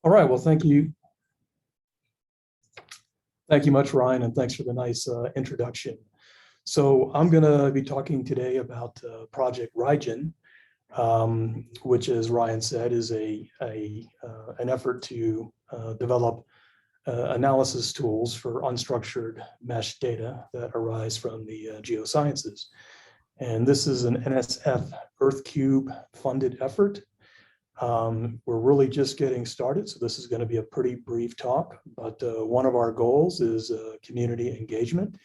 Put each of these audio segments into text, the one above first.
All right, well, thank you. Thank you much, Ryan, and thanks for the nice introduction. So I'm going to be talking today about Project Raijin, which, as Ryan said, is an effort to develop analysis tools for unstructured mesh data that arise from the geosciences. And this is an NSF EarthCube-funded effort. We're really just getting started, so this is going to be a pretty brief talk, but one of our goals is community engagement,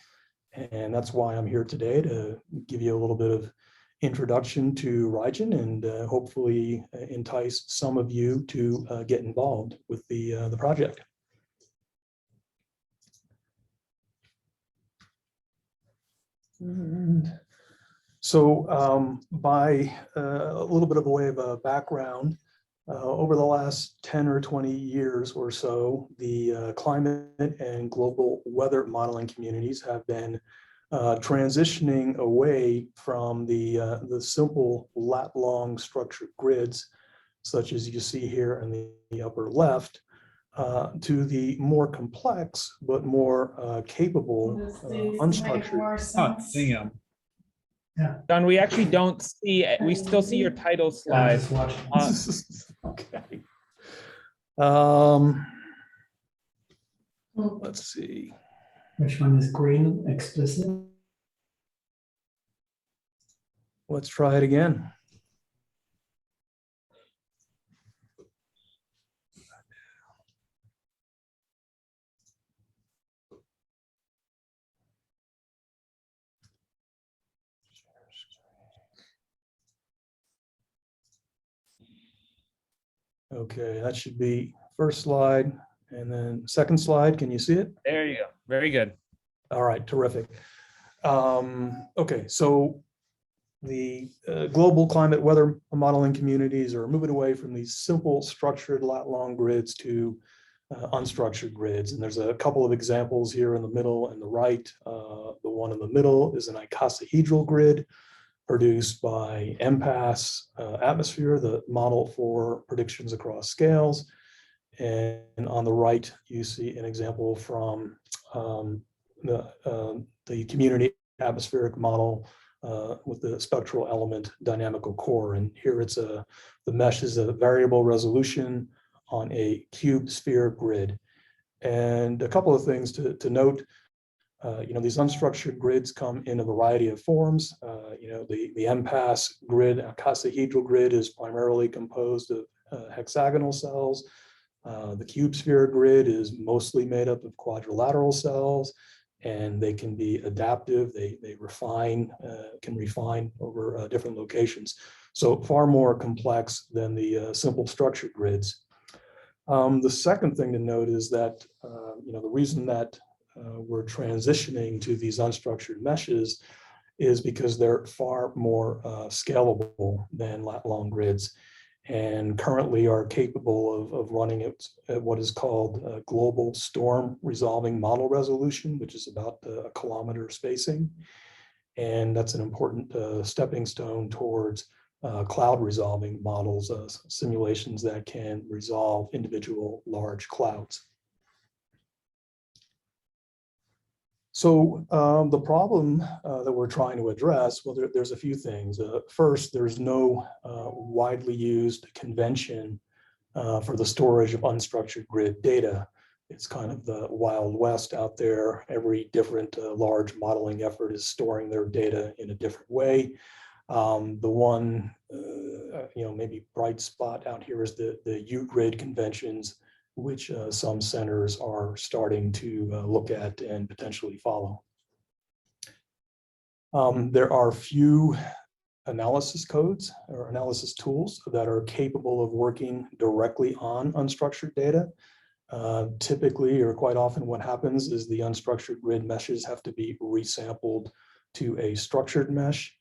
and that's why I'm here today, to give you a little bit of introduction to Raijin and hopefully entice some of you to get involved with the project. So by a little bit of a way of a background, over the last 10 or 20 years or so, the climate and global weather modeling communities have been transitioning away from the simple lat-long structured grids, such as you see here in the upper left, to the more complex but more capable unstructured. Yeah. Don, we actually don't see it. We still see your title slide. Okay. Let's see. Which one is green explicit? Let's try it again. Okay, that should be first slide, and then second slide. Can you see it? There you go. Very good. All right, terrific. Okay, so the global climate weather modeling communities are moving away from these simple structured lat-long grids to unstructured grids. And there's a couple of examples here in the middle and the right. The one in the middle is an icosahedral grid produced by MPAS Atmosphere, the model for predictions across scales. And on the right, you see an example from the community atmospheric model with the spectral element dynamical core. And here it's the mesh is a variable resolution on a cube sphere grid. And a couple of things to note. These unstructured grids come in a variety of forms. The MPAS grid, icosahedral grid, is primarily composed of hexagonal cells. The cube sphere grid is mostly made up of quadrilateral cells, and they can be adaptive. They can refine over different locations. So far more complex than the simple structured grids. The second thing to note is that the reason that we're transitioning to these unstructured meshes is because they're far more scalable than lat-long grids, and currently are capable of running at what is called global storm resolving model resolution, which is about a kilometer spacing. And that's an important stepping stone towards cloud resolving models, simulations that can resolve individual large clouds. So the problem that we're trying to address, well, there's a few things. First, there's no widely used convention for the storage of unstructured grid data. It's kind of the Wild West out there. Every different large modeling effort is storing their data in a different way. The one, maybe bright spot out here is the UGrid conventions, which some centers are starting to look at and potentially follow. There are few analysis codes or analysis tools that are capable of working directly on unstructured data. Typically, or quite often, what happens is the unstructured grid meshes have to be resampled to a structured mesh.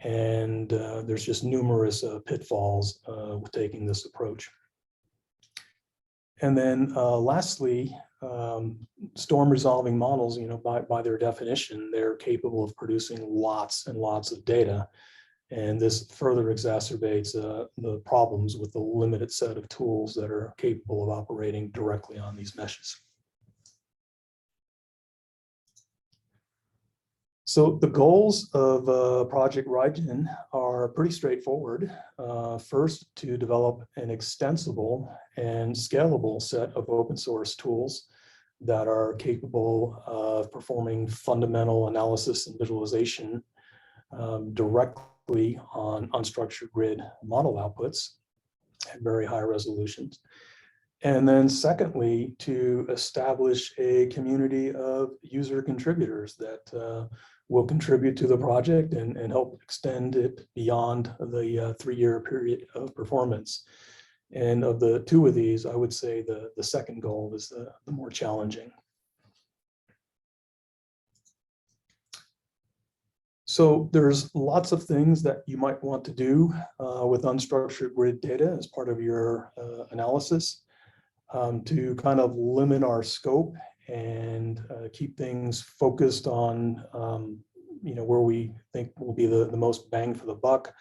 And there's just numerous pitfalls with taking this approach. And then lastly, storm resolving models, by their definition, they're capable of producing lots and lots of data. And this further exacerbates the problems with the limited set of tools that are capable of operating directly on these meshes. So the goals of Project Raijin are pretty straightforward. First, to develop an extensible and scalable set of open source tools that are capable of performing fundamental analysis and visualization directly on unstructured grid model outputs at very high resolutions. And then secondly, to establish a community of user contributors that will contribute to the project and help extend it beyond the 3-year period of performance. And of the two of these, I would say the second goal is the more challenging. So there's lots of things that you might want to do with unstructured grid data as part of your analysis to kind of limit our scope and keep things focused on where we think will be the most bang for the buck.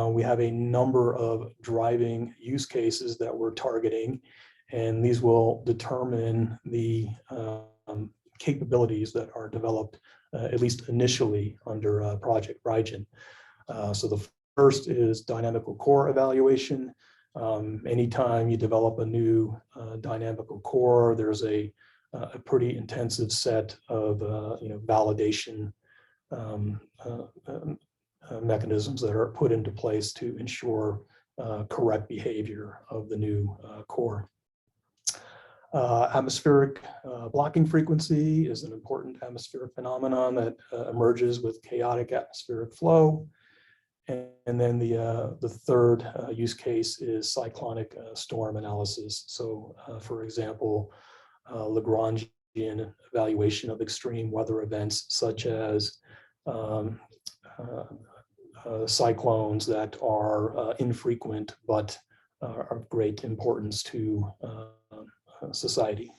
We have a number of driving use cases that we're targeting, and these will determine the capabilities that are developed at least initially under Project Raijin. So the first is dynamical core evaluation. Anytime you develop a new dynamical core, there's a pretty intensive set of validation mechanisms that are put into place to ensure correct behavior of the new core. Atmospheric blocking frequency is an important atmospheric phenomenon that emerges with chaotic atmospheric flow. And then the third use case is cyclonic storm analysis. So for example, Lagrangian evaluation of extreme weather events such as cyclones that are infrequent but are of great importance to society.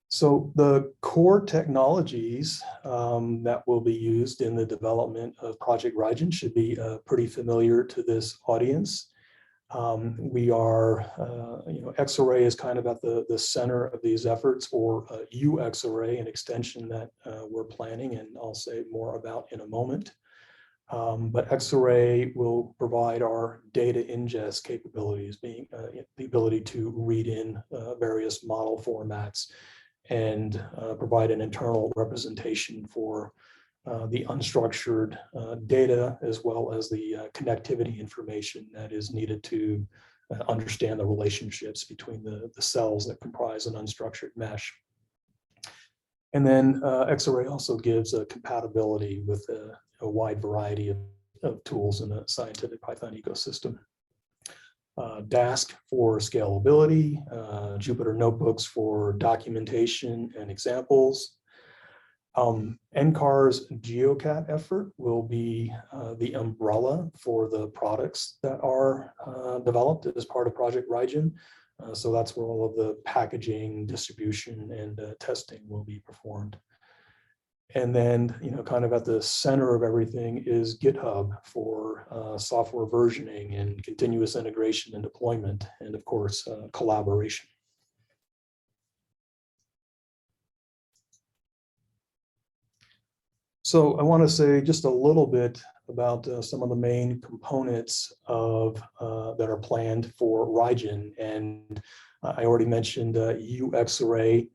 So the core technologies that will be used in the development of Project Raijin should be pretty familiar to this audience. We are, Xarray is kind of at the center of these efforts, or Xray, an extension that we're planning, and I'll say more about in a moment. But Xarray will provide our data ingest capabilities, being the ability to read in various model formats and provide an internal representation for the unstructured data, as well as the connectivity information that is needed to understand the relationships between the cells that comprise an unstructured mesh. And then Xarray also gives a compatibility with a wide variety of tools in the scientific Python ecosystem. Dask for scalability, Jupyter Notebooks for documentation and examples. NCAR's GeoCat effort will be the umbrella for the products that are developed as part of Project Raijin. So that's where all of the packaging, distribution, and testing will be performed. And then, kind of at the center of everything is GitHub for software versioning and continuous integration and deployment, and of course, collaboration. So I want to say just a little bit about some of the main components of that are planned for Raijin. And I already mentioned Xray,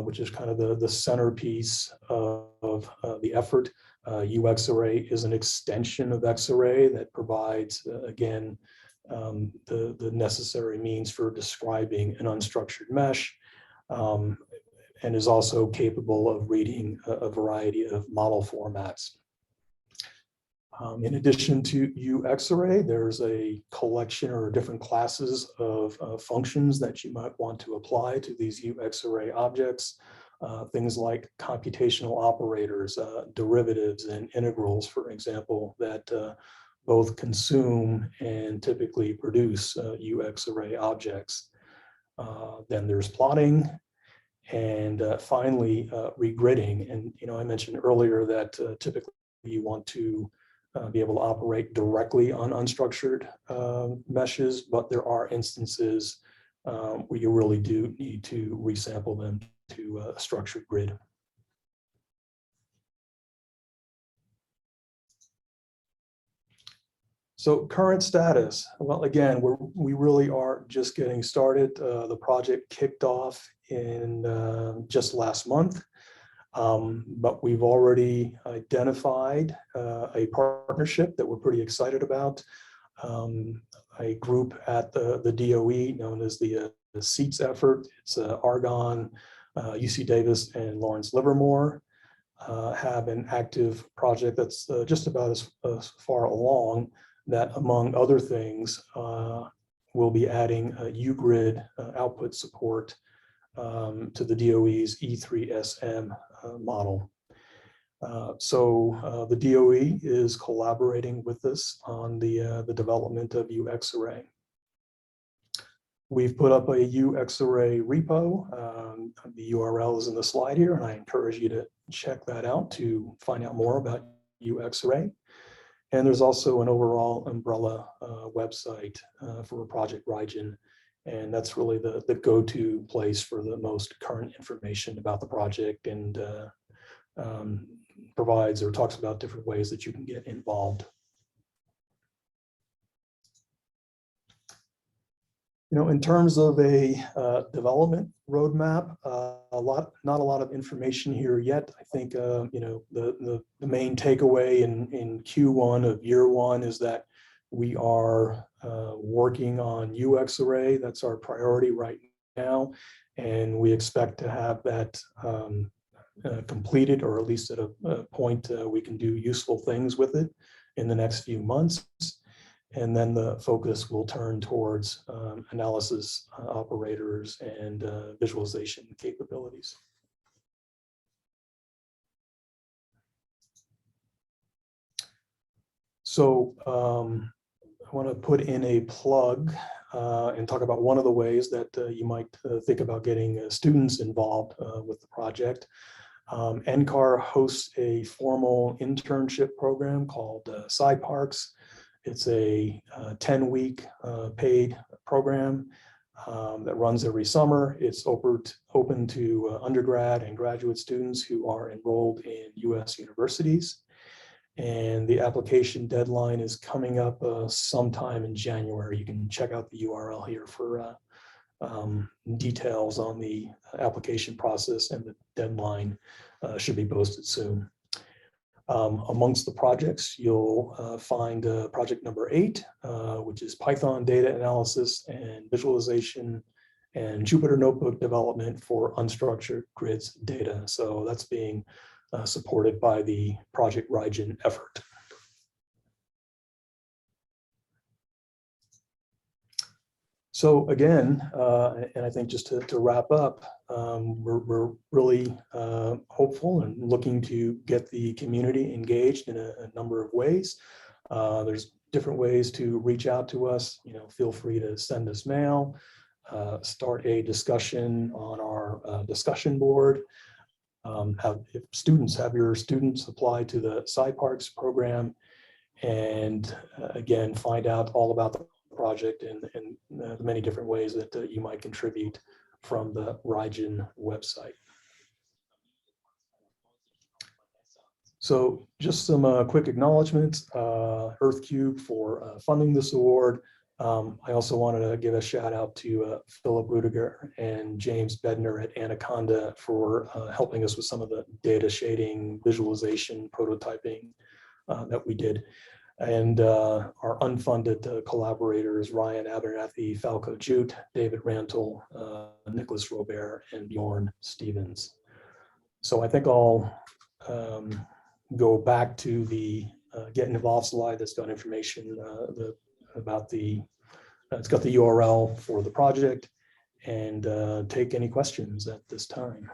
which is kind of the centerpiece of the effort. Xray is an extension of Xarray that provides, again, the necessary means for describing an unstructured mesh, and is also capable of reading a variety of model formats. In addition to Xray, there's a collection or different classes of functions that you might want to apply to these Xray objects. Things like computational operators, derivatives, and integrals, for example, that both consume and typically produce Xray objects. Then there's plotting, And finally, regridding. And, I mentioned earlier that typically you want to be able to operate directly on unstructured meshes, but there are instances where you really do need to resample them to a structured grid. So current status, well, again, we really are just getting started. The project kicked off in just last month, but we've already identified a partnership that we're pretty excited about. A group at the DOE known as the SEATS effort. It's Argonne, UC Davis, and Lawrence Livermore have an active project that's just about as far along, that, among other things, will be adding UGrid output support to the DOE's E3SM model. So the DOE is collaborating with us on the development of Xray. We've put up a Xray repo. The URL is in the slide here, and I encourage you to check that out to find out more about Xray. And there's also an overall umbrella website for Project Raijin, and that's really the go-to place for the most current information about the project, and provides or talks about different ways that you can get involved. In terms of a development roadmap, not a lot of information here yet. I think the main takeaway in Q1 of year one is that we are working on Xray. That's our priority right now, and we expect to have that completed, or at least at a point we can do useful things with it in the next few months. And then the focus will turn towards analysis operators and visualization capabilities. So I want to put in a plug and talk about one of the ways that you might think about getting students involved with the project. NCAR hosts a formal internship program called SciParks. It's a 10-week paid program that runs every summer. It's open to undergrad and graduate students who are enrolled in US universities. And the application deadline is coming up sometime in January. You can check out the URL here for details on the application process, and the deadline should be posted soon. Amongst the projects, you'll find project number 8, which is Python data analysis and visualization and Jupyter Notebook development for unstructured grids data. So that's being supported by the Project Raijin effort. So again, and I think just to wrap up, we're really hopeful and looking to get the community engaged in a number of ways. There's different ways to reach out to us. Feel free to send us mail, start a discussion on our discussion board. If students have your students apply to the SciParks program, and again, find out all about the project and the many different ways that you might contribute from the Raijin website. So just some quick acknowledgements. EarthCube for funding this award. I also wanted to give a shout out to Philip Rudiger and James Bedner at Anaconda for helping us with some of the data shading, visualization, prototyping that we did. And our unfunded collaborators, Ryan Abernathy, Falco Jute, David Rantle, Nicholas Robert, and Bjorn Stevens. So I think I'll go back to the get involved slide that's got information about it's got the URL for the project, and take any questions at this time.